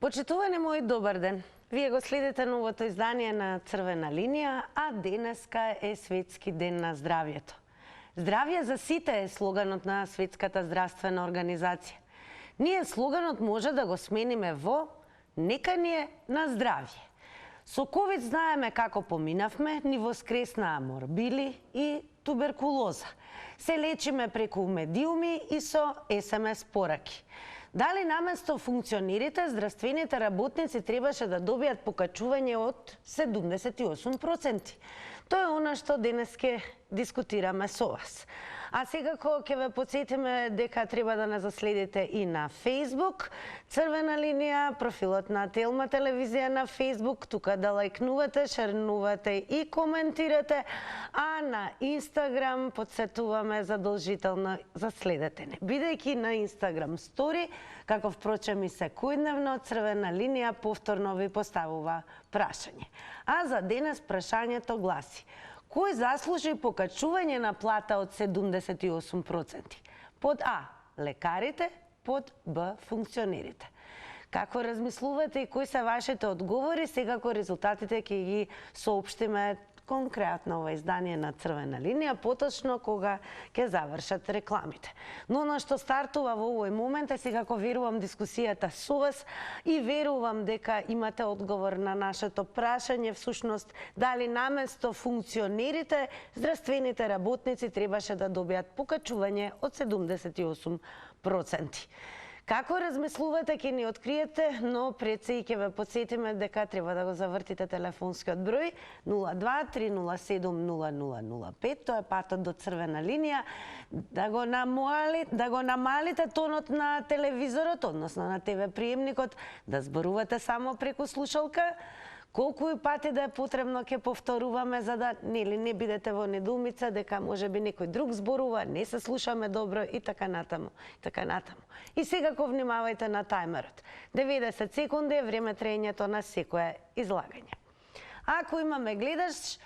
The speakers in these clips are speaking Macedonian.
Почитувани мои, добар ден. Вие го следите новото издание на Црвена линија, а денеска е Светски ден на здравјето. Здравје за сите е слоганот на Светската здравствена организација. Ние слоганот може да го смениме во "Нека ни е на здравје". Со ковид знаеме како поминавме, ни воскреснаа морбили и туберкулоза. Се лечиме преку медиуми и со СМС пораки. Дали наместо функционерите, здравствените работници требаше да добијат покачување од 78%? Тоа е она што денес ќе дискутираме со вас. А секако ќе ве потсетиме дека треба да не заследите и на Facebook, Црвена линија, профилот на Телма телевизија на Facebook, тука да лајкнувате, шернувате и коментирате, а на Instagram потсетуваме задолжително заследете не. Бидејќи на Instagram стори, како впрочем и секојдневно, Црвена линија повторно ви поставува прашање. А за денес прашањето гласи: кој заслужи покачување на плата од 78%? Под А – лекарите, под Б – функционерите. Како размислувате и кои се вашите одговори, секако резултатите ќе ги соопштиме конкретно ова издание на Црвена линија, поточно кога ќе завршат рекламите. Но на што стартува во овој момент е секако верувам дискусијата со вас и верувам дека имате одговор на нашето прашање, всушност дали наместо функционерите, здравствените работници требаше да добијат покачување од 78%. Како размислувате, ќе ни откриете, но пред се и ќе ве подсетиме дека треба да го завртите телефонскиот број 02-307-0005, тоа е патот до Црвена линија, да го намалите тонот на телевизорот, односно на ТВ приемникот, да зборувате само преку слушалка. Колку и пати да е потребно ќе повторуваме за да не бидете во недоумица дека можеби некој друг зборува, не се слушаме добро и така натаму, И секако внимавајте на тајмерот. 90 секунди е време траењето на секое излагање. Ако имаме гледаш,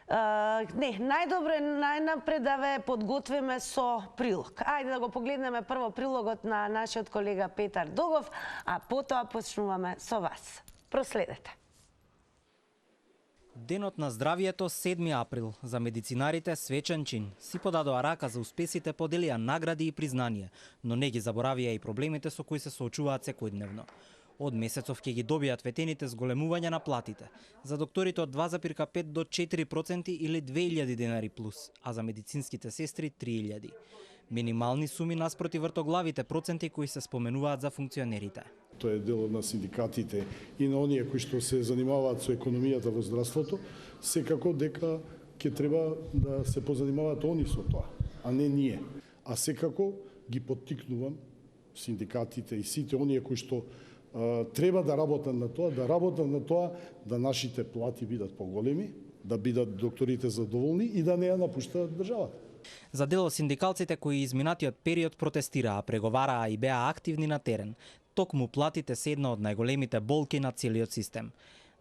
најдобро е најнапред да ве подготвиме со прилог. Ајде да го погледнеме прво прилогот на нашиот колега Петар Догов, а потоа почнуваме со вас. Проследете. Денот на здравјето 7 април. За медицинарите свечен чин. Си подадоа рака за успесите, поделија награди и признание, но не ги заборавија и проблемите со кои се соочуваат секојдневно. Од месецов ќе ги добијат ветените зголемување на платите. За докторите од 2,5 до 4% или 2000 денари плюс, а за медицинските сестри 3000. Минимални суми наспроти вртоглавите проценти кои се споменуваат за функционерите. Тоа е дел на синдикатите и на оние кои што се занимаваат со економијата во здравството, секако дека ќе треба да се позанимаваат они со тоа, а не ние. А секако ги поттикнувам синдикатите и сите оние кои што треба да работат на тоа да нашите плати бидат поголеми, да бидат докторите задоволни и да не ја напуштаат државата. За дел од синдикалците кои изминатиот период протестираа, преговараа и беа активни на терен, токму платите се една од најголемите болки на целиот систем.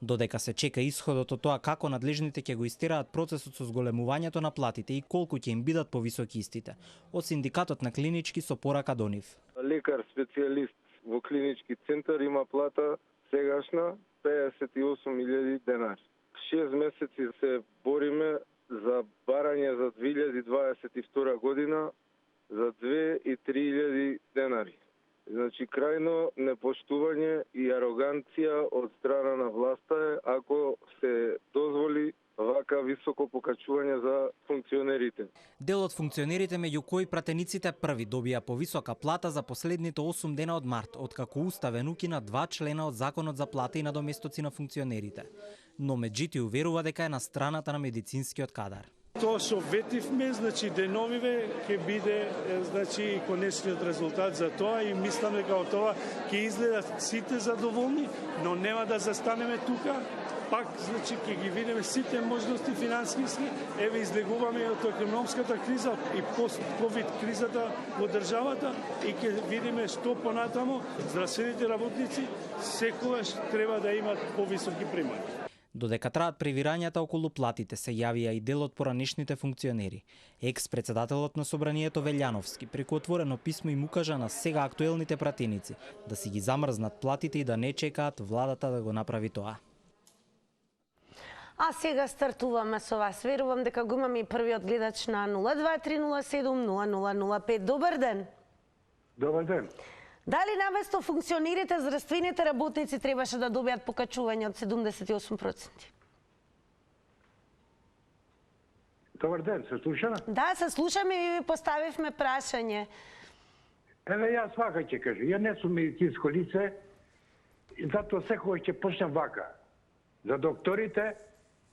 Додека се чека исходот од тоа како надлежните ќе го истераат процесот со зголемувањето на платите и колку ќе им бидат повисоки истите. Од синдикатот на клинички со порака до нив. Лекар специјалист во клинички центар има плата сегашна 58.000 денари. 6 месеци се бориме за барање за 2022 година за 2 и 3.000 денари. Значи, крајно непоштување и ароганција од страна на власта е ако се дозволи вака високо покачување за функционерите. Дел од функционерите меѓу кои пратениците први добија повисока плата за последните 8 дена од март, откако уставен укина 2 члена од Законот за плата и надоместоци на функционерите. Но Меджити уверува дека е на страната на медицинскиот кадар. Тоа што ветивме, значи деновиве ќе биде значи конечниот резултат за тоа и мислам дека од тоа ќе изгледат сите задоволни, но нема да застанеме тука. Пак значи ќе ги видиме сите можности финансиски. Еве излегуваме од економската криза и пост-ковид кризата во државата и ќе видиме што понатамо здравствените работници секогаш треба да имат повисоки примања. Додека траат превирањата околу платите, се јавија и дел од поранешните функционери. Екс-председателот на Собранието Велјановски преку отворено писмо им укажа на сега актуелните пратеници да си ги замрзнат платите и да не чекаат владата да го направи тоа. А сега стартуваме со вас. Верувам дека го имаме и првиот гледач на 023070005. Добар ден. Добар ден. Дали наместо функционерите, здравствените работници требаше да добијат покачување од 78%? Добар ден, се слушаме? Да, се слушаме и ви поставивме прашање. Еве, јас вака ќе кажам. Ја не сум медицинско лице, и затоа секогаш ќе почнем вака. За докторите,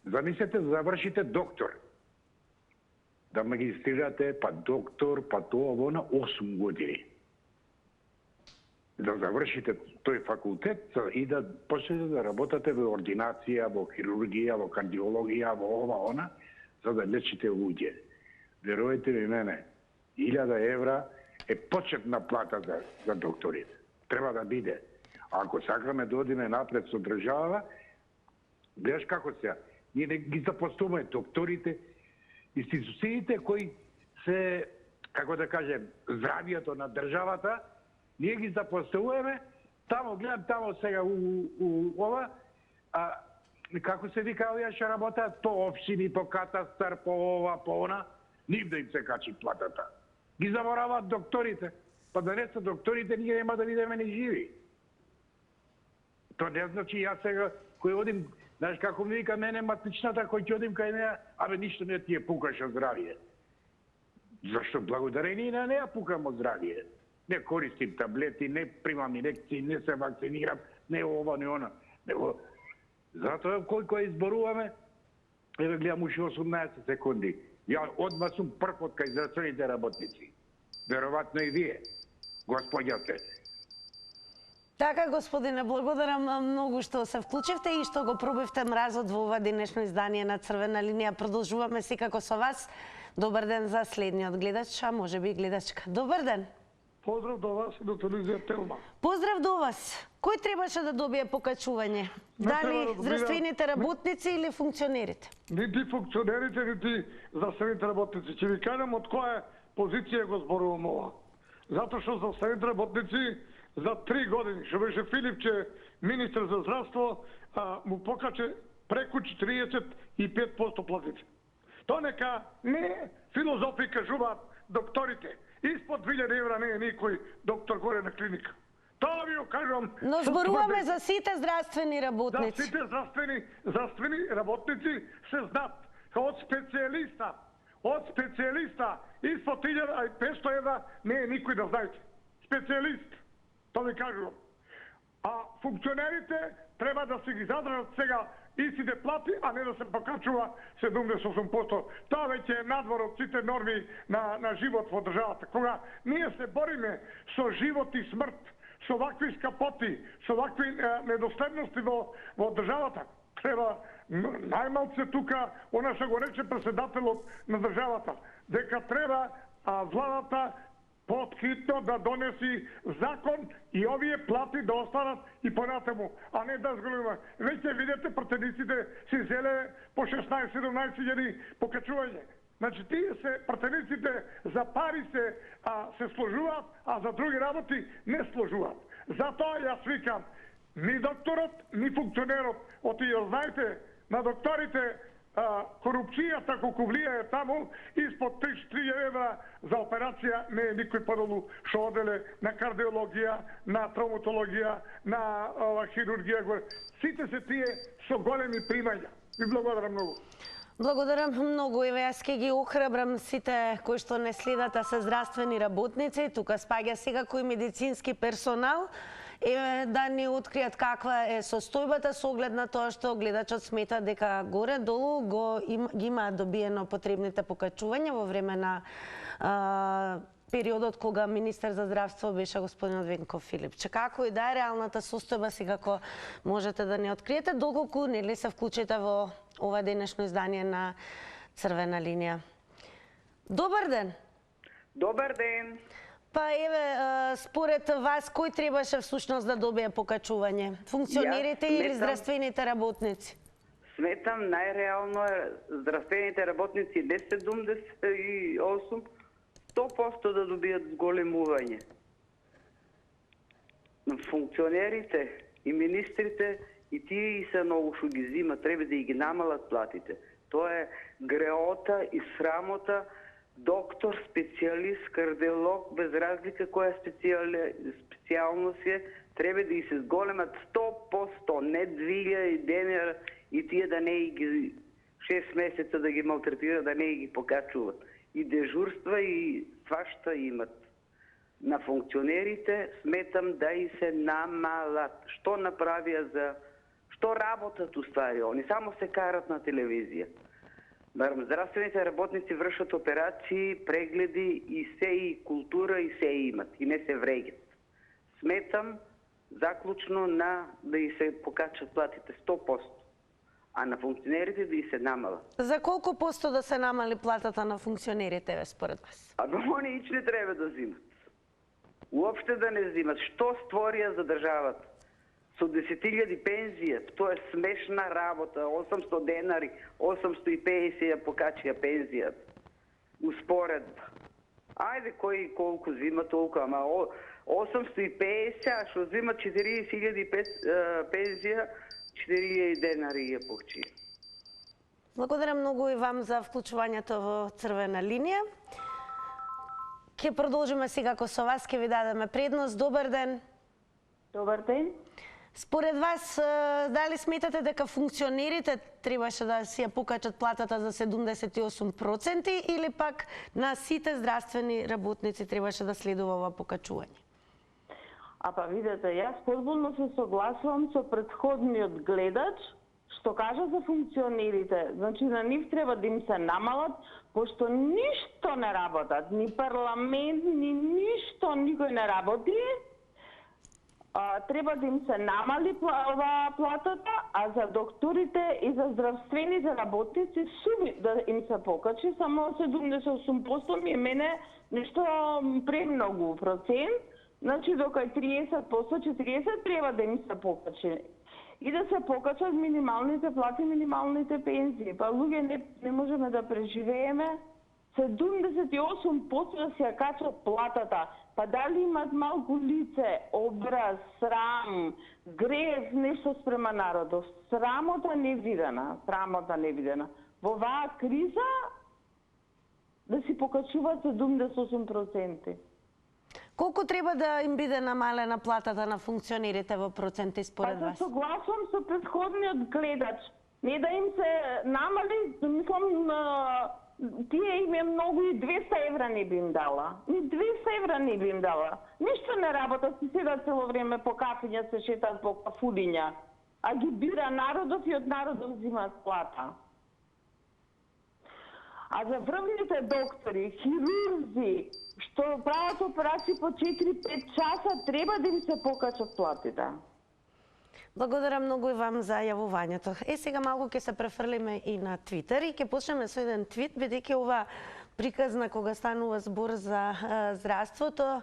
замислете да завршите доктор. Да магистрирате, па доктор, па тоа, на 8 години. Да завршите тој факултет и да почнете да работите во ординација, во хирургија, во кардиологија, во ова, она, за да лечите луѓе. Верувате ми мене, 1000 евра е почетна плата за докторите. Треба да биде. Ако сакаме да одиме напред со држава, гледаш како сега, ние не ги запоставуваме докторите, институциите кои се, како да кажем, здравието на државата, ние ги запоставуваме, тамо гледам, тамо сега у ова, а како се вика, овие што работат по општини, по катастар, по ова, по она, нив да им се качи платата. Ги забораваат докторите. Па да не се докторите, ние нема да видиме ни живи. Тоа не значи јас сега, кој одим, знаеш како ми вика мене матичната, кој ќе одим кај неа, абе ништо не ти е пукаше здравие. Зашто благодарение на неа пукам од здравие. Не користим таблети, не примам инекции, не се вакцинирам, не ова, не она. Затоа кој изборуваме, еве гледам уши 18 секунди. Ја одма сум прв од кај здравствените работници. Веројатно и вие, господјате. Така, господине, благодарам многу што се вклучивте и што го пробивте мразот во ова денешно издание на Црвена линија. Продолжуваме секако со вас. Добар ден за следниот гледач, а може би гледачка. Добар ден. Поздрав до вас и до телевизија Телма. Поздрав до вас. Кој требаше да добие покачување? Дали здравствените работници или функционерите? Нити функционерите, нити здравствените работници. Ќе ви кажам од која позиција го зборувам ова. Затоа што здравствените работници за 3 години, што беше Филипче министр за здравство, му покаче преку 45% платите. Тоа нека не филозофи кажуваат докторите. Испод 2000 евра не е никој доктор горе на клиника. Тоа ви го кажам. Но зборуваме за сите здравствени работници. Да, сите здравствени работници се знаат. Од специјалиста испод 1500 евра не е никој да знаете. Специјалист. Тоа ви кажувам. А функционерите треба да се ги задржат сега истите плати, а не да се покачува 78%. Тоа веќе е надвор од сите норми на живот во државата. Кога ние се бориме со живот и смрт, со вакви скапоти, со вакви недоследности во државата, треба најмалце тука, она што го рече председателот на државата, дека треба владата потхитно да донеси закон и овие плати да останат и понатаму, а не да зголемаме. Веќе видите пратениците си зеле по 16-17 јани покачување. Значи тие се пратениците за пари се сложуваат, а за други работи не сложуваат. Затоа јас викам, ни докторот, ни функционерот, отидете знаете, на докторите корупцијата колку влијае таму, испод 3 евра за операција не е никој подолу што оделе на кардиологија, на травматологија, на хирургија. Сите се тие со големи примања. Ви благодарам многу. Благодарам многу. Еве јас ќе ги охрабрам сите кои што не следат, а се здравствени работници. Тука спаѓа секако и медицински персонал. Да ни откријат каква е состојбата со оглед на тоа што гледачот смета дека горе-долу ги има добиено потребните покачувања во време на периодот кога министер за здравство беше господинот Венко Филипче. Како и да е реалната состојба секако можете да ни откриете, доколку нели се вклучите во ова денешно издание на Црвена линија. Добар ден. Добар ден. Па еве, според вас, кој требаше всушност да добие покачување? Функционерите или здравствените работници? Сметам најреално е здравствените работници не 78, 100% да добијат зголемување. Функционерите и министрите и тие и се многу што ги зимат, треба да ги намалат платите. Тоа е греота и срамота. Доктор, специјалист, кардиолог, без разлика која специјалност е, треба да и се зголемат 100%, не 2000 денара и тие да не ги 6 месеца да ги малтретира, да не ги покачуват. И дежурства и свашта имат. На функционерите сметам да и се намалат. Што направија за... Што работат уствари? Они само се карат на телевизија. Здравствените работници вршат операции, прегледи и се и култура и се имат. И не се вреѓат. Сметам заклучно да и се покачат платите 100%. А на функционерите да и се намалат. За колку посто да се намали платата на функционерите, според вас? Они ич не треба да зимат. Уопште да не зимат. Што створија за државата? Со 10.000 пензија, тоа е смешна работа. 800 денари, 850 ја покачија пензијата. Успоредба. Ајде, кој колку зима толку, ама 850, а што зима 40.000 пензија, 4.000 денари ја покачија. Благодарам многу и вам за вклучувањето во црвена линија. Ќе продолжиме секако со вас, ќе ви дадеме предност. Добар ден. Добар ден. Според вас, дали сметате дека функционерите требаше да си ја покачат платата за 78% или пак на сите здравствени работници требаше да следува ова покачување? Па видете, јас потполно се согласувам со претходниот гледач, што кажа за функционерите. Значи, на нив треба да им се намалат, пошто ништо не работат, ни парламент, ни ништо, никој не работи. Треба да им се намали платата, а за докторите и за здравствените работници да им се покачи, само 78% ми е мене нешто премногу процент, значи дока 30%, 40% треба да им се покачи. И да се покачат минималните плати, минималните пензии. Па луѓе не можеме да преживееме 78% да се ја качат платата. Па дали имат малку лице, образ, срам, грев, нешто спрема народот. Срамота невидена, срамота невидена. Во оваа криза да си покачуваат 78%. Колку треба да им биде намалена платата на функционерите во проценти според вас? Па согласувам со претходниот гледач. Не да им се намали, мислам, тие им е многу и 200 евра не би им дала. Ни 200 евра не би им дала. Ништо не работат, си седат цело време по кафиња, се шетат по кафулиња. А ги бира народот и од народот взимаат плата. А за врвните доктори, хирурзи, што прават операции по 4-5 часа, треба да им се покачат платите. Благодарам многу и вам за јавувањето. Сега малку ќе се префрлиме и на Твитер и ќе почнеме со еден твит, бидејќи ова приказна кога станува збор за здравството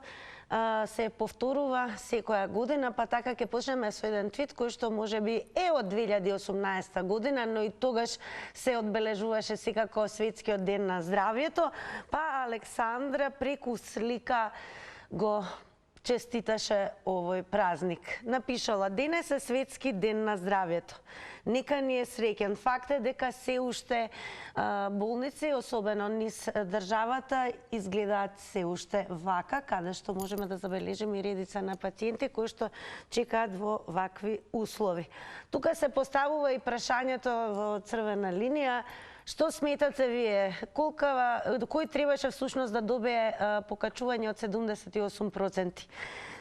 се повторува секоја година, па така ќе почнеме со еден твит кој што можеби е од 2018 година, но и тогаш се одбележуваше секако Светскиот ден на здравјето, па Александра преку слика го честиташе овој празник. Напишала: денес е Светски ден на здравјето. Нека ни е среќен. Факт е дека се уште болници, особено низ државата, изгледаат се уште вака, каде што можеме да забележиме и редица на пациенти кои што чекаат во вакви услови. Тука се поставува и прашањето во црвена линија: што сметате вие? Кој требаше всушност да добие покачување од 78%?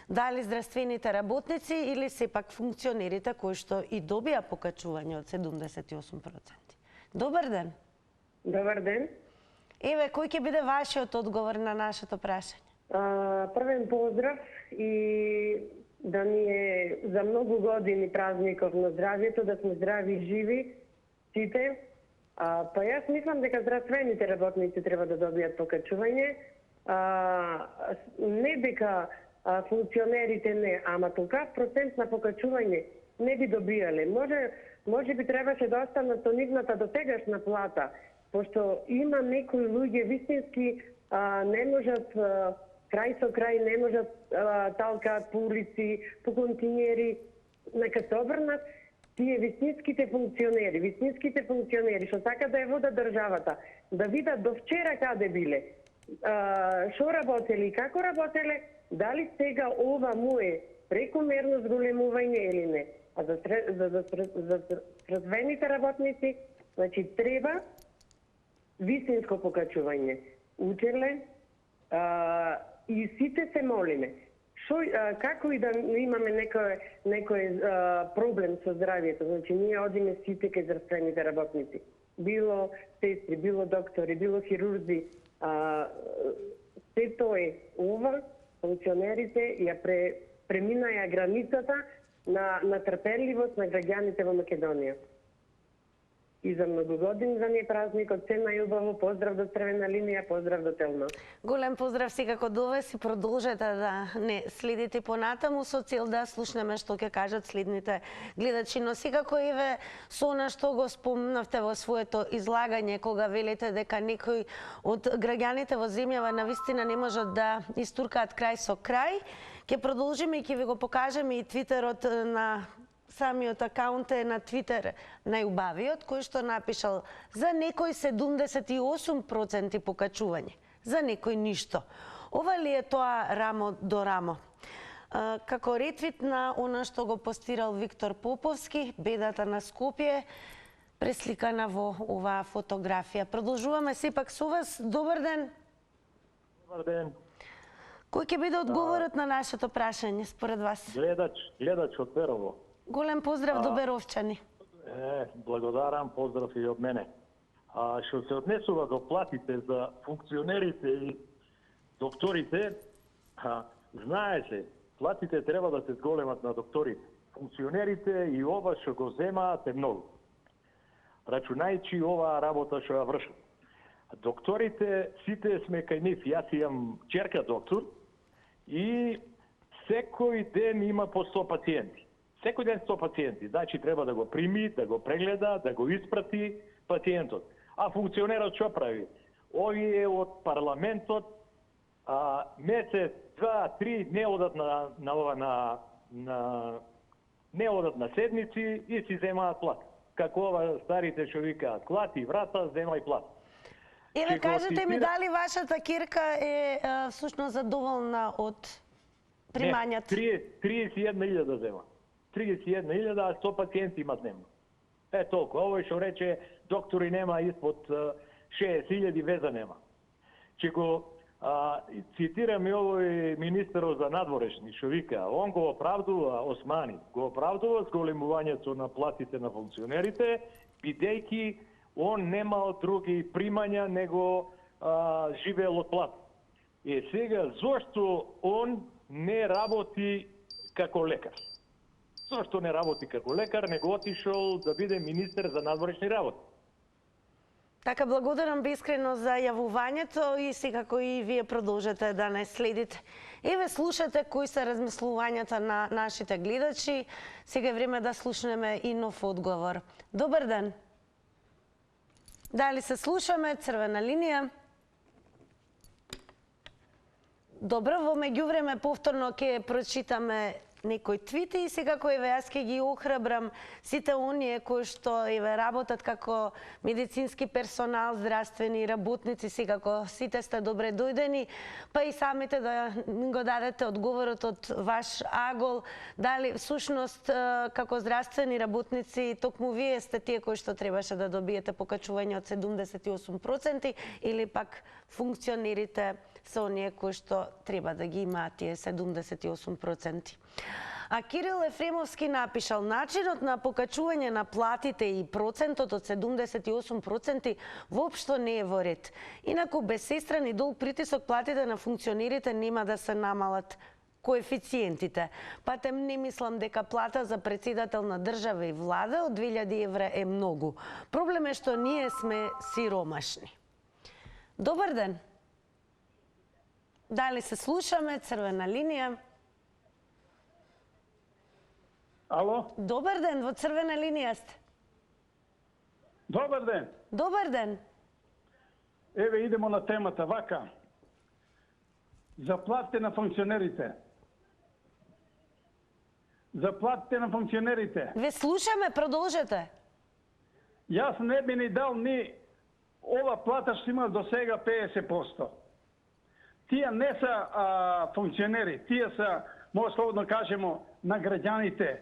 Дали здравствените работници или сепак функционерите кои што и добија покачување од 78%? Добар ден. Добар ден. Еве, кој ќе биде вашиот одговор на нашето прашање? Првен поздрав и да ни е за многу години празников на здравјето, да сме здрави и живи сите. Па јас мислам дека здравствените работници треба да добијат покачување. Не дека функционерите не, ама толкав процент на покачување не би добијале. Може би требаше да останат со нивната дотегашна плата, пошто има некои луѓе вистински не можат крај со крај, не можат талкаат по улици, по континери, нека се обрнат тие вистинските функционери што сака да ја водат државата, да видат до вчера каде биле, што работеле и како работеле, дали сега ова му е прекомерно зголемување или не. А за развените работници, значи треба вистинско покачување. Учеле и сите се молиме. Како и да имаме некој проблем со здравието, значи ние одиме сите кај здравствените работници. Било сестри, било доктори, било хирурзи, се тоа ова, функционерите ја преминаја границата на трпеливост на граѓаните во Македонија. И за многу години за ние празникот се најубаво. Поздрав до Црвена линија, поздрав до Телма. Голем поздрав секако до вас и продолжете да не следите понатаму со цел да слушнеме што ќе кажат следните гледачи. Но секако еве со она што го спомнавте во своето излагање, кога велите дека некои од граѓаните во земјава навистина не можат да истуркаат крај со крај, ќе продолжиме и ќе ви го покажеме и твитерот на самиот акаунт е на Твитер најубавиот, кој што напишал за некој 78% покачување, за некој ништо. Ова ли е тоа рамо до рамо? Како ретвит на она што го постирал Виктор Поповски, бедата на Скопје, пресликана во оваа фотографија. Продолжуваме сепак со вас. Добар ден. Добар ден. Кој ќе биде одговорот на нашето прашање според вас? Гледач од Перово. Голем поздрав до Беровчани. Благодарам, поздрав и од мене. Што се однесува до платите за функционерите и докторите, знае се, платите треба да се зголемат на докторите. Функционерите и ова што го земаат е многу. Рачунајќи оваа работа што ја вршат. Докторите, сите сме кај нив. Јас имам ќерка доктор и секој ден има по 100 пациенти. Секој ден 100 пациенти, значи треба да го прими, да го прегледа, да го испрати пациентот. А функционерот што прави? Овие од парламентот месец, 2-3 не одат не одат на седници и си земаат плат. Како ова старите што викаат, клати врата, земај плат. Еве кажете ми дали вашата ќерка е всушност задоволна од примањата? Не, 31.000 зема. 31.000, а 100 пациенти има дневно. Толку. Овој што рече доктори нема испод 60.000 веза нема. Че го цитираме овој министерот за надворешни што вика, он го оправдува Османи, го оправдува зголемувањето на платите на функционерите, бидејќи он немал други примања него живеел од плат. И сега зошто он не работи како лекар? Зошто не работи како лекар, него отишол да биде министер за надворешни работи? Така, благодарам бескрено за јавувањето и секако и вие продолжете да не следите. Еве, слушате кои се размислувањата на нашите гледачи. Сега е време да слушнеме и нов одговор. Добар ден. Дали се слушаме? Црвена линија. Добро, во меѓувреме повторно ќе прочитаме некои твити и секако еве јас ќе ги охрабрам сите оние кои што еве работат како медицински персонал, здравствени работници, секако сите сте добре дојдени, па и самите да го дадете одговорот од ваш агол, дали всушност како здравствени работници токму вие сте тие кои што требаше да добиете покачување од 78% или пак функционерите се оние кои што треба да ги имаат тие 78%. А Кирил Ефремовски напишал: начинот на покачување на платите и процентот од 78% воопшто не е во ред. Инаку без сестран и долг притисок платите на функционерите нема да се намалат коефициентите. Патем не мислам дека плата за председател на држава и влада од 2000 евра е многу. Проблем е што ние сме сиромашни. Добар ден. Дали се слушаме? Црвена линија. Ало? Добар ден, во црвена линија сте. Добар ден. Добар ден. Еве идемо на темата. Вака. Заплатите на функционерите. Заплатите на функционерите. Ве слушаме, продолжете. Јас не би ни дал ни ова плата што има до сега 50%. Тие не са функционери, тие са, може слободно кажемо, на граѓаните,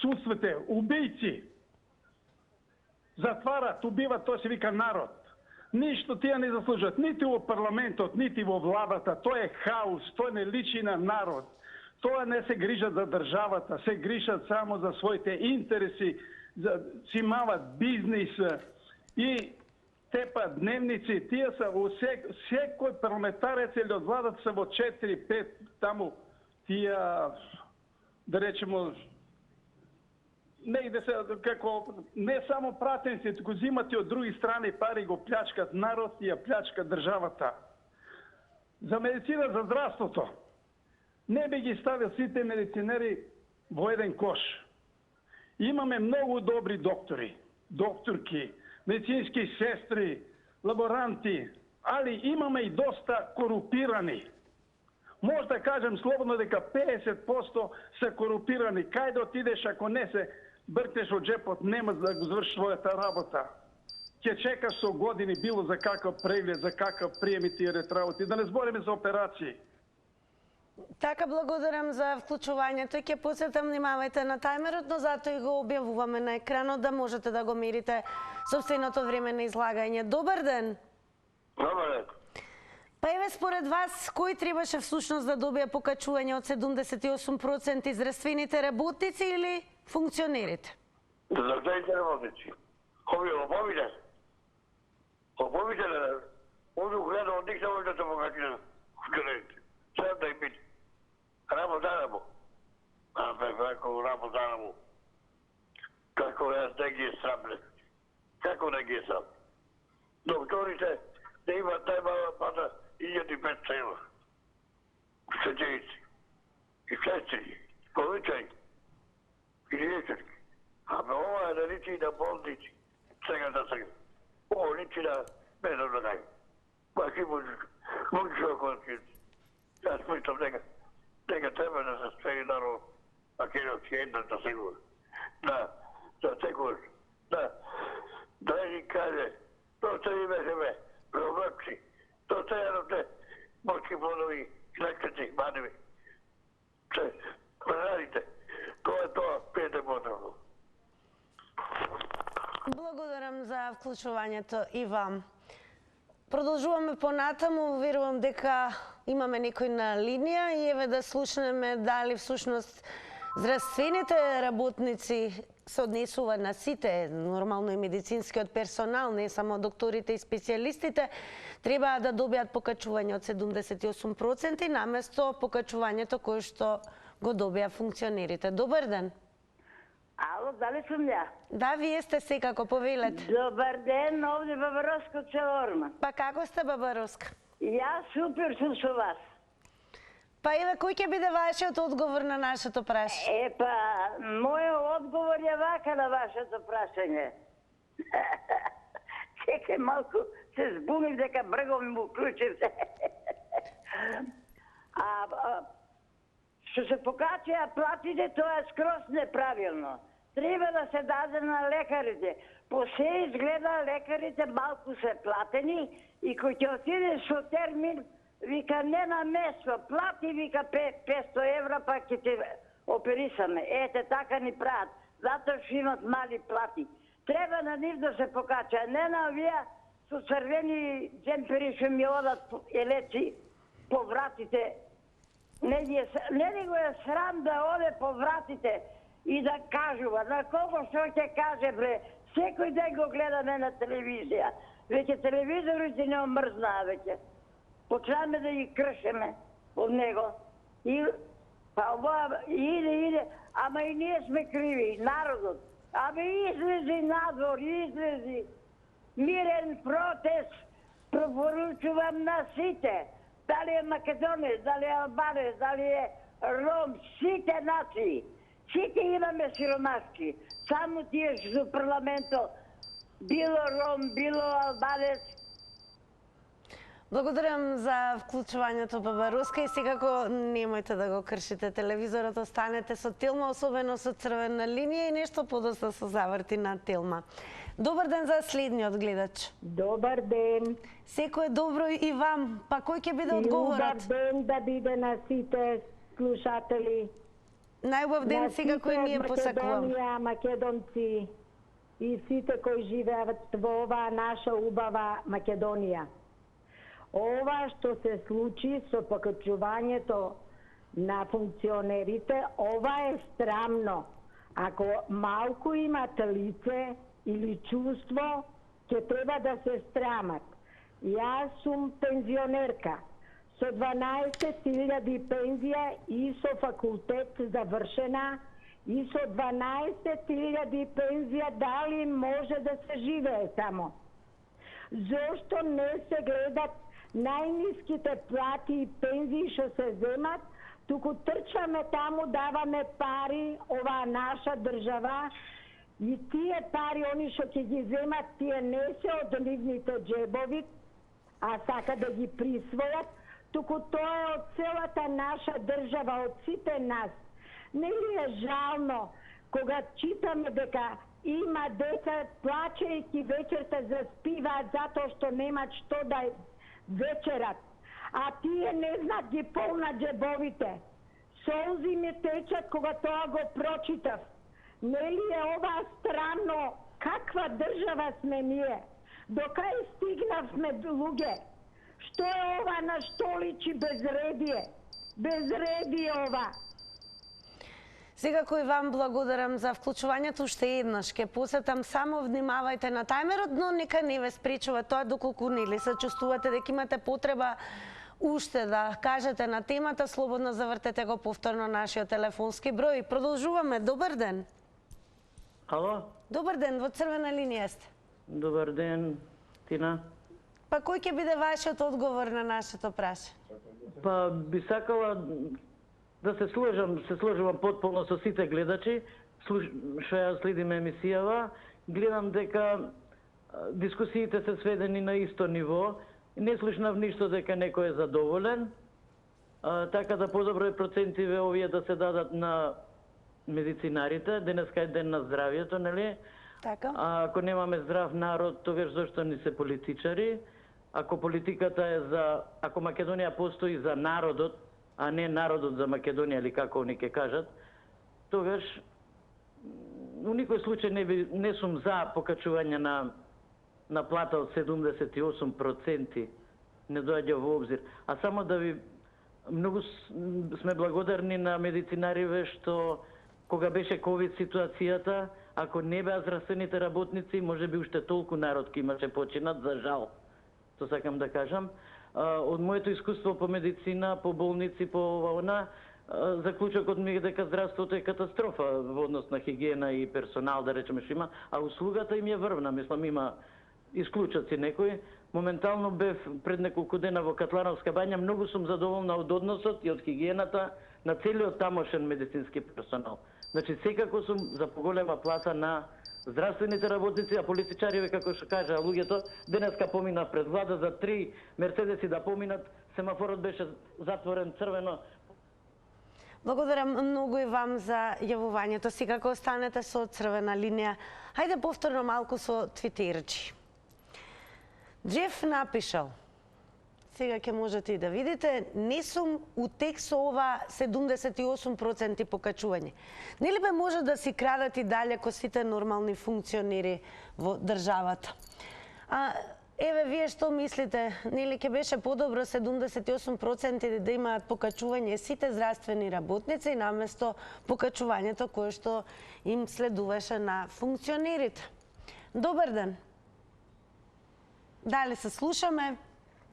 судствите, убијци. Затварат, убиват, тоа се вика народ. Ништо тие не заслужат, нити во парламентот, нити во владата. Тоа е хаос, тоа не личи на народ. Тоа не се грижат за државата, се грижат само за своите интереси, си имават бизнис и тепа дневници. Тие са во секој парламентарец или од владата се во 4-5 таму тие, да речемо, негде се како не само пратеници, туку зимат и од други страни пари, го плячкат народ и ја плячкат државата. За медицина, за здравството, не би ги ставил сите медицинери во еден кош. Имаме многу добри доктори, докторки, медицински сестри, лаборанти, али имаме и доста корупирани. Може да кажем слободно дека 50% се корупирани. Кај да отидеш ако не се бркнеш од джепот, нема да го завршиш својата работа. Ќе чекаш со години било за какав преглед, за какав прием и тие ретработи. Да не збориме за операции. Така, благодарам за вклучувањето. Ќе посетам, внимавајте на тајмерот, но затоа и го објавуваме на екранот да можете да го мерите собственото време на излагање. Добар ден! Добар ден! Па еве, според вас, кој требаше всушност да добие покачување од 78% здравствените работници или функционерите? Здравствените работници. Овие лобовите. Лобовите, овие гледа од них не може да се покачува функционерите. Сега да им бити. Работа му. Како работа му. Како јас не ги срамле. Како не ги срам. Докторите да имат најмала плата 1500 евра. Сеđeјици. И сестри. Повичајки. И liječarki. Ама ова не личи на болници. Сега да сега. Ово личи на безобно дај. Па си муđi околки. Јас мислам дека треба да се спери народ, а ќе ќе една да сигурно. Да секој. Да ни каже, тоа се имешеме, проблемци, тоа се едноте морски плодови, електрични мадеви. Се, прорадите. Тоа пиете потребно. Благодарам за вклучувањето и вам. Продолжуваме понатаму, верувам дека имаме некој на линија и еве да слушнеме дали всушност здравствените работници се однесува на сите, нормално и медицинскиот персонал, не само докторите и специјалистите, треба да добијат покачување од 78% наместо покачувањето кое што го добија функционерите. Добар ден. Ало, дали сум ја? Да, вие сте секако, повелете. Добар ден, овде Баба Роска од село Орман. Па како сте, Баба Роска? Јас супер сум со вас. Па еве, кој ќе биде вашиот одговор на нашето прашање? Епа, мојот одговор е вака на вашето прашање. Чекај малку, се збунив дека бргом му вклучив се. Што се покачија платите, тоа е скроз неправилно. Треба да се даде на лекарите. По се изгледа лекарите малку се платени и кој ќе отиде со термин, вика не на место, плати, вика 500 евра, па ќе те оперисаме. Ете, така ни прават, затоа што имат мали плати. Треба на нив да се покача, не на овие со црвени джемпери што ми одат елеци по вратите. Не ли го е срам да оде по вратите и да кажува, на кого што ќе каже, бре, секој ден го гледаме на телевизија. Веќе телевизорите не омрзнаа веќе. Почнаме да ги кршеме од него. И па ова иде, ама и ние сме криви, народот. Абе излези надвор, излези. Мирен протест пропоручувам на сите. Дали е македонец, дали е албанец, дали е ром, сите нации. Сите имаме сиромашки. Само тие што со парламентот, било ром, било албанец. Благодарам за вклучувањето, Баба Руска, и секако немојте да го кршите телевизорот, останете со Телма, особено со црвена линија и нешто подоста со заврти на Телма. Добар ден за следниот гледач. Добар ден. Секој добро и вам. Па кој ќе биде одговорот? Добар ден да биде на сите слушатели. Најубав ден секако и ние посакувам. Македонија, македонци и сите кои живеат во оваа наша убава Македонија. Ова што се случи со покачувањето на функционерите, ова е срамно. Ако малку имат лице или чувство, ќе треба да се срамат. Јас сум пензионерка со 12.000 пензија и со факултет завршена и со 12.000 пензија дали може да се живее само? Зошто не се гледат најниските плати и пензии што се земат, туку трчаме таму, даваме пари, оваа наша држава, и тие пари, они што ќе ги земат, тие не се од нивните джебови, а сака да ги присвојат, туку тоа е од целата наша држава, од сите нас. Не ли е жално кога читаме дека има деца плачејќи вечерта заспиваат затоа што немаат што да вечерат, а тие не знаат ги полнат джебовите. Солзи ми течат кога тоа го прочитав. Нели е ова странно? Каква држава сме ние? До кај стигнавме, луѓе? Што е ова, на што личи безредие? Безредие ова. Секако и вам благодарам за вклучувањето. Уште еднаш ке посетам, само внимавајте на тајмерот, но нека не ве спречува тоа доколку нели се чувствувате дека имате потреба уште да кажете на темата, слободно завртете го повторно нашиот телефонски број. Продолжуваме. Добар ден. Ало? Добар ден, во црвена линија сте. Добар ден, Тина. Па кој ќе биде вашиот одговор на нашето прашање? Па би сакала да се сложувам потполно со сите гледачи, што ја следим емисијава. Гледам дека дискусиите се сведени на исто ниво. Не слушнав ништо дека некој е задоволен. Така да подобро е процентиве овие да се дадат на медицинарите. Денеска е ден на здравјето, нели? Така. Ако немаме здрав народ, тогаш зашто ни се политичари? Ако политиката е за... Ако Македонија постои за народот, а не народот за Македонија, или како они ќе кажат, тогаш у никој случај не сум за покачување на плата од 78%, не доаѓа во обзир. А само да ви... Многу сме благодарни на медицинариве што кога беше ковид ситуацијата, ако не беа здравствените работници, може би уште толку народ ке имаше починат, за жал. То сакам да кажам. Од моето искуство по медицина, по болници, по ова, заклучокот ми е дека здравството е катастрофа во однос на хигиена и персонал, да речеме што има, а услугата им е врвна. Мислам, има исклучоци некои. Моментално бев пред неколку дена во Катлановска бања, многу сум задоволна од односот и од хигиената на целиот тамошен медицински персонал. Значи, секако сум за поголема плата на здравствените работници, а политичариве, како што кажа луѓето, денеска помина пред влада за 3 мерцедеси да поминат, семафорот беше затворен црвено. Благодарам многу и вам за јавувањето. Секако останете со црвена линија. Хајде повторно малку со твитерчи. Джеф напишал, сега ќе можете и да видите, не сум утек со ова 78% покачување. Нели бе може да си крадат и дале ко сите нормални функционери во државата? Еве, вие што мислите? Нели ќе беше подобро 78% да имаат покачување сите здравствени работници наместо покачувањето кое што им следуваше на функционерите? Добар ден. Дали се слушаме?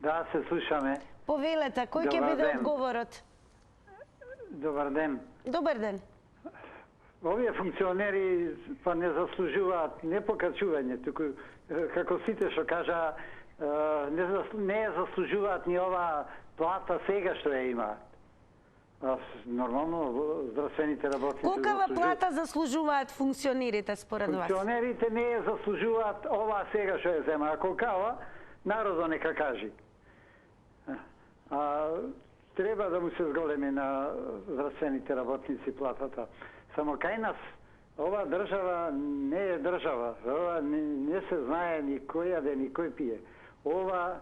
Да, се слушаме. Повелете, кој ќе биде одговорот? Добар ден. Добар ден. Овие функционери па не заслужуваат не покачување, туку како сите што кажа, не ја заслужуваат ни ова плата сега што ја имаат. Аз нормално здравствените работници Колкава плата заслужуваат функционерите според вас? Функционерите не ја заслужуваат ова сега што ја зема. Ако кава, народот нека кажи. Треба да му се зголеми на здравствените работници платата. Само кај нас ова држава не е држава. Ова не се знае ни кој јаде, ни кој пие. Ова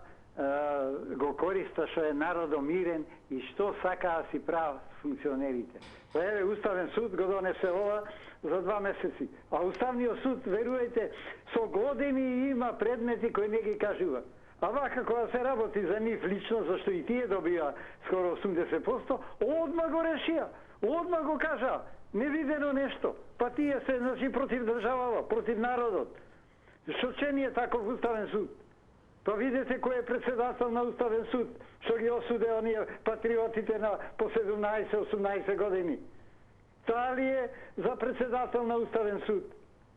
го користа што е народот мирен и што сака да си прават функционерите. Па еве Уставен суд го донесе ова за 2 месеци. А Уставниот суд, верувајте, со години има предмети кои не ги кажува. А вака кога се работи за нив лично, зашто и тие добија скоро 80%, одма го решија, одма го кажа, невидено нешто. Па тие се значи против државава, против народот. Што че ни е таков Уставен суд? Па видите кој е председател на Уставен суд, што ги осуде оние патриотите на по 17-18 години. Таа ли е за председател на Уставен суд?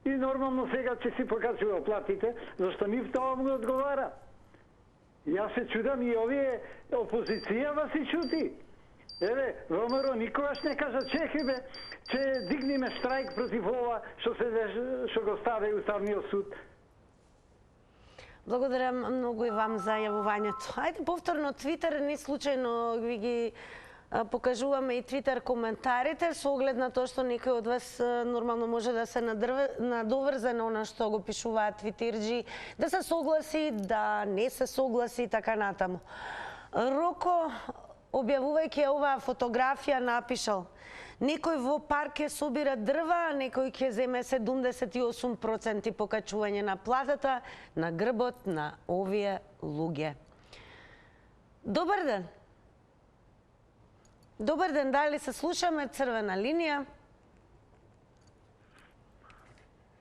И нормално сега ќе си покачува платите, зашто нив тоа му одговара. Јас се чудам и овие опозицијава си чути. Еве, ВМРО никогаш не кажа чекай че дигниме штрајк против ова што го стави Уставниот суд. Благодарам многу и вам за јавувањето. Ајде повторно Твитер, не случајно ви ги покажуваме и Твитер коментарите со оглед на тоа што некој од вас нормално може да се надоврзе на она што го пишуваат твитерџи, да се согласи, да не се согласи и така натаму. Роко, објавувајќи оваа фотографија, напишал: некој во парк ќе собира дрва, а некој ќе земе 78% покачување на платата на грбот на овие луѓе. Добар ден. Добар ден, дали се слушаме? Црвена линија.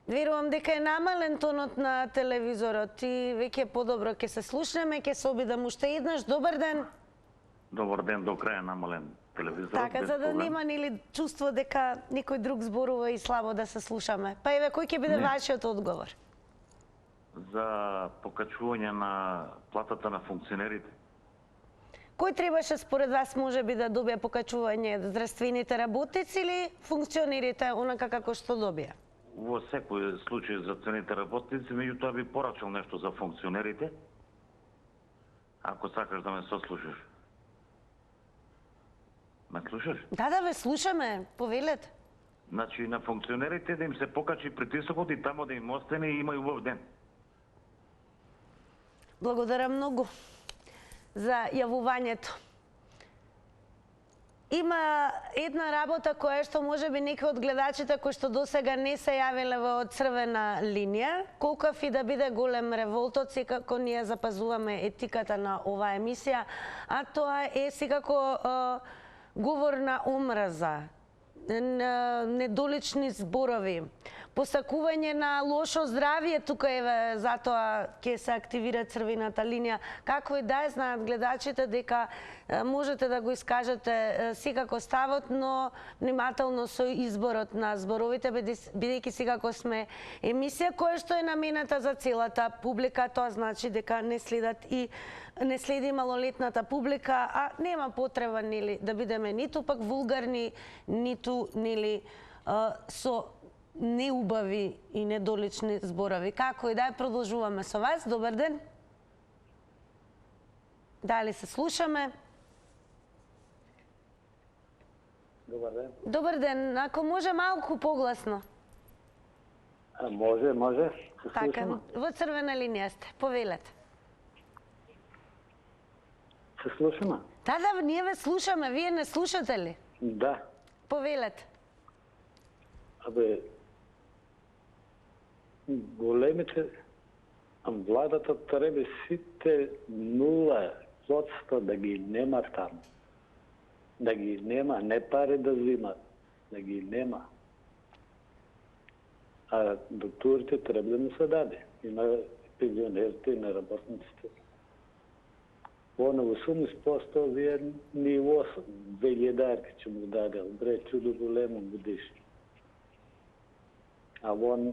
Верувам дека е намален тонот на телевизорот и веќе подобро ќе се слушнеме, ќе се обидам уште еднаш. Добар ден. Добар ден, до крај намален телевизорот. Така, за да нема нели чувство дека некој друг зборува и слабо да се слушаме. Па еве, кој ќе биде вашиот одговор? За покачување на платата на функционерите. Кој требаше според вас може би да добие покачување, здравствените работници или функционерите, онака како што добија? Во секој случај за здравствените работници, меѓутоа би порачал нешто за функционерите, ако сакаш да ме сослушаш. Ме слушаш? Да, ве слушаме, повелете. Значи на функционерите да им се покачи притисокот и тамо да им остане и има и убав ден. Благодарам многу за јавувањето. Има една работа која што може би некои од гледачите кои што досега не се јавиле во Црвена линија, колкав и да биде голем револтот, секако ние запазуваме етиката на оваа емисија, а тоа е секако говор на омраза, недолични зборови, посакување на лошо здравје, тука еве затоа ќе се активира Црвената линија. Како и да е, знаат гледачите дека можете да го искажете секако ставот, но внимателно со изборот на зборовите, бидејќи секако сме емисија која што е наменета за целата публика, тоа значи дека не следи малолетната публика, а нема потреба нели да бидеме ниту пак вулгарни, ниту нели со неубави и недолични зборови. Како и да е, продолжуваме со вас. Добар ден. Дали се слушаме? Добар ден. Добар ден. Ако може малку погласно. Може. Така, во Црвена линија сте. Повелете. Се слушаме? Да, ние ве слушаме. Вие не слушате ли? Да. Повелете. Големите владата треба сите 0% да ги нема таму. Да ги нема, не пари да взимат, да ги нема. А докторите треба да му се даде. И на пензионерите, и на работниците. Она 80% вие ни 2000 ќе му даде. Бре, чудо големо годишно. А вон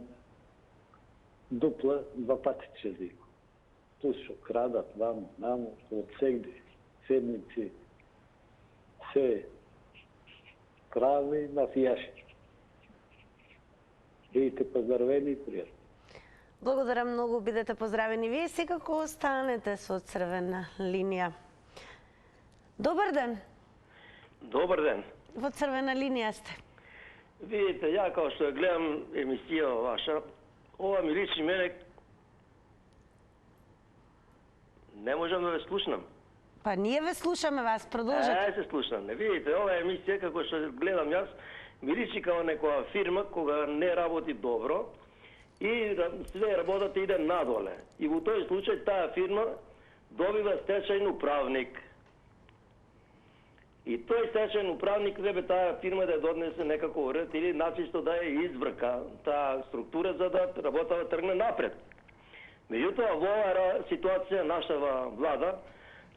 дупла 2 пати ќе зима. Ту што крадат ваму, наму, од сегде, седмици, се прави мафијаши. Бидете поздравени и пријатни. Благодарам многу, бидете поздравени. Вие секако останете со црвена линија. Добар ден. Добар ден. Во црвена линија сте. Видите, ја као што гледам емисија ваша, ова ми личи мене... Не можам да ве слушнам. Па ние ве слушаме вас, продолжете. се слушам. Видите, ова емисија, како што гледам јас, ми личи као некоја фирма кога не работи добро и све работата иде надоле. И во тој случај таа фирма добива стечајен управник. И тој стечајен управник треба таа фирма да ја донесе некако ред или начисто да ја избрка таа структура за да работата тргне напред. Меѓутоа, во оваа ситуација нашава влада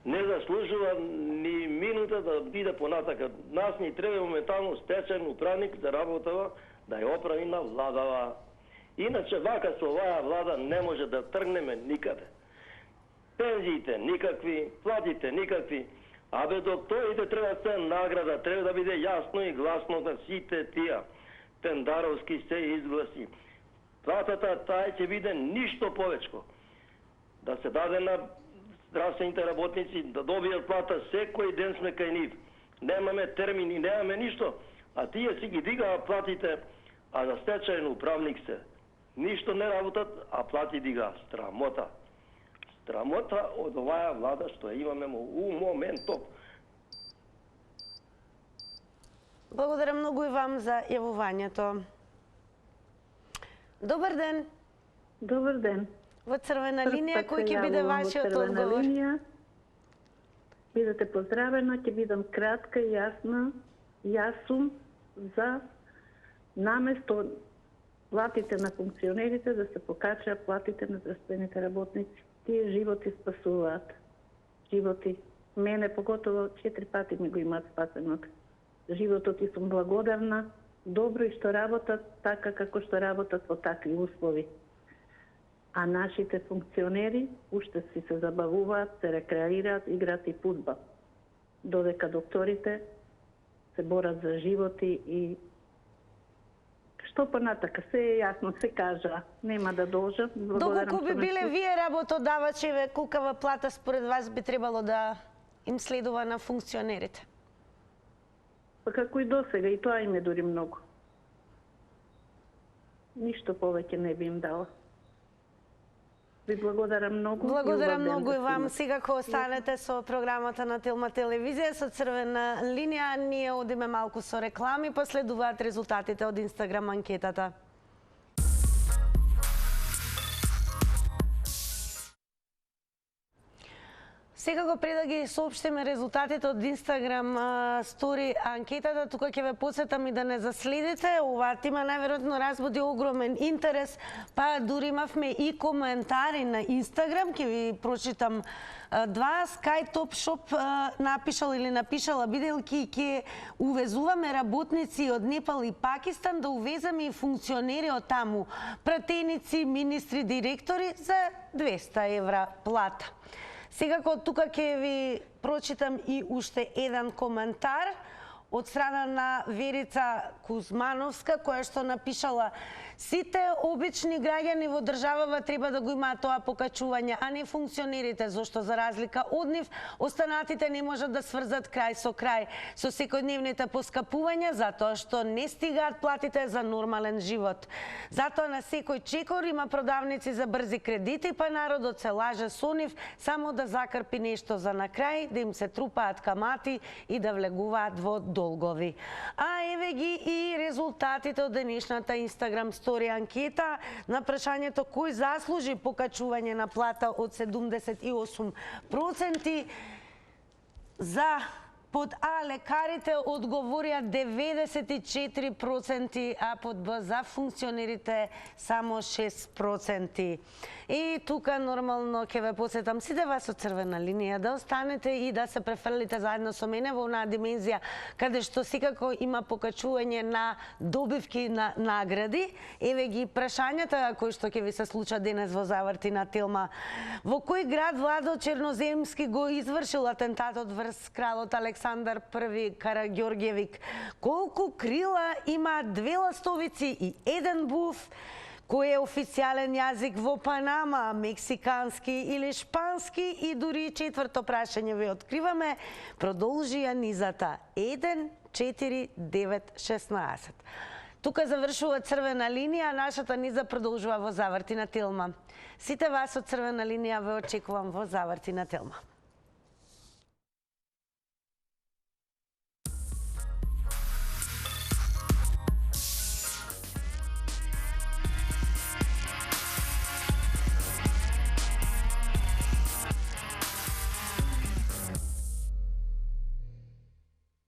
не заслужува ни минута да биде понатака. Нас ни треба моментално стечајен управник за работава да ја оправи на владава. Иначе вака со оваа влада не може да тргнеме никаде. Пензиите никакви, платите никакви. Абе, докторите треба да се награда, треба да биде јасно и гласно на сите тие тендаровски се изгласи. Платата таа ќе биде ништо повечко. Да се даде на здравствените работници да добијат плата секој ден сме кај нив. Немаме термини, немаме ништо, а тие си ги дигаат платите, а за стечајен управник се. Ништо не работат, а плати дига. Страмота. Страмота од оваа влада што ја имаме у моментов. Благодарам многу и вам за јавувањето. Добар ден. Добар ден. Во црвена линија, кој ќе биде вашиот одговор? Бидете поздравена, ќе бидам кратка и јасна. Јас сум за наместо платите на функционерите да се покачаат платите на здравствените работници. Тие животи спасуваат. Животи. Мене поготово 4 пати ми го имаат спасенот. Животот и сум благодарна. Добро и што работат така како што работат во такви услови. А нашите функционери уште си се забавуваат, се рекреираат, играат и фудбал. Додека докторите се борат за животи и што понатака, се е јасно, се кажа, нема да должам. Доколку би биле вие работодавачеве, колкава плата според вас би требало да им следува на функционерите? Па како и досега, и тоа им е дури многу. Ништо повеќе не би им дала. Ви благодарам многу. Благодарам многу и вам. Сега кога останете со програмата на Телма телевизија со црвена линија, ние одиме малку со реклами, последуваат резултатите од Инстаграм анкетата. Секако пред да ги соопштиме резултатите од Инстаграм стори анкетата, тука ќе ве потсетам и да не заследите. Ова тема најверојатно разбуди огромен интерес, па дури имавме и коментари на Инстаграм, ќе ви прочитам два. Sky Top Shop напишал или напишала, бидејќи ќе увезуваме работници од Непал и Пакистан, да увеземе и функционери од таму, пратеници, министри, директори за 200 евра плата. Секако тука ќе ви прочитам и уште еден коментар од страна на Верица Кузмановска, која што напишала: сите обични граѓани во државава треба да го имаат тоа покачување, а не функционерите, зашто за разлика од нив, останатите не можат да сврзат крај со крај со секојдневните поскапувања, затоа што не стигаат платите за нормален живот. Затоа на секој чекор има продавници за брзи кредити, па народот се лаже со нив само да закрпи нешто за на крај, да им се трупаат камати и да влегуваат во долгови. А еве ги и резултатите од денешната Инстаграм стори анкета на прашањето кој заслужи покачување на плата од 78%. За под А лекарите одговорија 94%, а под Б за функционерите само 6%. И тука нормално ќе ве посетам сите вас од црвена линија да останете и да се префрлите заедно со мене во онаа димензија каде што секако има покачување на добивки на награди. Еве ги прашањата кои што ќе ви се случат денес во заврти на Телма. Во кој град Владо Черноземски го извршил атентатот врз кралот Александар Александар I Караѓорѓевик. Колку крила има 2 ластовици и 1 був? Кој е официјален јазик во Панама, мексикански или шпански? И дури четврто прашање ви откриваме. Продолжи ја низата 1 4 9 16. Тука завршува црвена линија, нашата низа продолжува во Заврти на Телма. Сите вас од црвена линија ве очекувам во Заврти на Телма.